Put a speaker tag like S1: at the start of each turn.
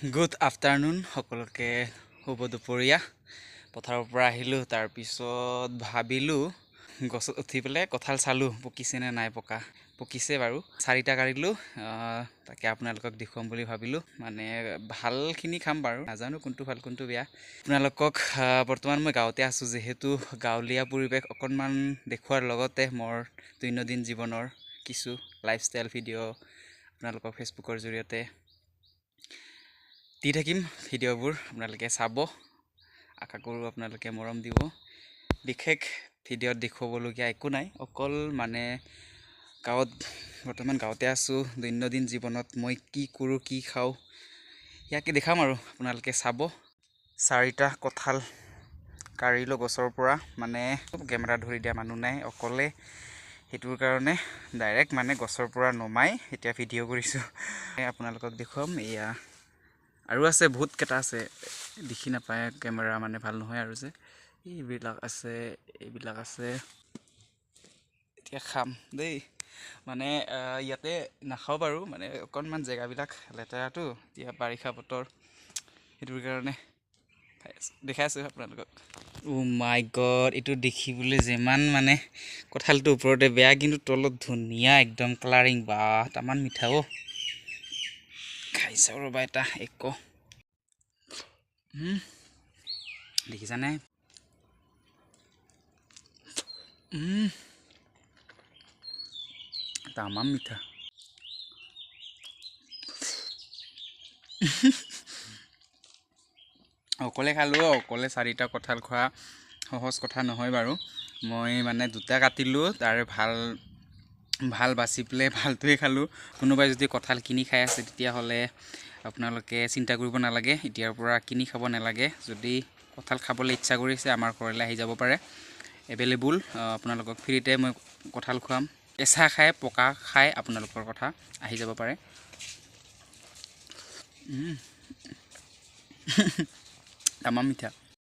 S1: good afternoon সকলোকে শুভ দুপৰীয়া পথাৰৰ পৰা আহিলোঁ তাৰপিছত ভাবিলোঁ গছত উঠি পেলাই কঁঠাল চালোঁ পকিছেনে নাই পকিছে বাৰু 4টা কাঢ়িলোঁ তাকে আপোনালোকক দেখুৱাম বুলি ভাবিলোঁ মানে ভালখিনি খাম বাৰু নাজানো কোনটো ভাল কোনটো বেয়া আপোনালোকক বৰ্তমান মই গাঁৱতে আছোঁ যিহেতু গাঁৱলীয়া পৰিৱেশ অকণমান দেখুৱাৰ লগতে মোৰ দৈনন্দিন জীৱনৰ কিছু লাইফষ্টাইল ভিডিঅ' আপোনালোকক ফেচবুকৰ জৰিয়তে দি থাকিম ভিডিঅ'বোৰ আপোনালোকে চাব আশা কৰোঁ আপোনালোকে মৰম দিব বিশেষ ভিডিঅ'ত দেখুৱাবলগীয়া একো নাই অকল মানে গাঁৱত বৰ্তমান গাঁৱতে আছোঁ দৈনন্দিন জীৱনত মই কি কৰোঁ কি খাওঁ ইয়াকে দেখাম আৰু আপোনালোকে চাব 4টা কঁঠাল কাঢ়িলোঁ গছৰ পৰা মানে কেমেৰা ধৰি দিয়া মানুহ নাই অকলে সেইটোৰ কাৰণে ডাইৰেক্ট মানে গছৰ পৰা নমাই এতিয়া ভিডিঅ' কৰিছোঁ আপোনালোকক দেখুৱাম এয়া আৰু আছে বহুত কেইটা আছে দেখি নাপায় কেমেৰা মানে ভাল নহয় আৰু যে এইবিলাক আছে এতিয়া খাম দেই মানে ইয়াতে নাখাওঁ বাৰু মানে অকণমান জেগাবিলাক লেতেৰাটো এতিয়া বাৰিষা বতৰ সেইটোৰ কাৰণে দেখাই আছোঁ আপোনালোকক মাই গড এইটো দেখিবলৈ যিমান মানে কঁঠালটো ওপৰতে বেয়া কিন্তু তলত ধুনীয়া একদম কালাৰিং বা তামান মিঠা খাই চাওঁ ৰ'বা এটা দেখিছানে তামাম মিঠা অকলে খালোঁ অকলে 4টা কঁঠাল খোৱা সহজ কথা নহয় বাৰু মই মানে 2টা কাটিলোঁ তাৰে ভাল বাছি পেলাই ভালটোৱে খালোঁ কোনোবাই যদি কঁঠাল কিনি খাই আছে তেতিয়াহ'লে আপোনালোকে চিন্তা কৰিব নালাগে এতিয়াৰ পৰা কিনি খাব নালাগে যদি কঁঠাল খাবলৈ ইচ্ছা কৰিছে আমাৰ ঘৰলৈ আহি যাব পাৰে এভেইলেবল আপোনালোকক ফ্ৰীতে মই কঁঠাল খুৱাম কেঁচা খাই পকা খাই আপোনালোকৰ কথা আহি যাব পাৰে তামাম মিঠা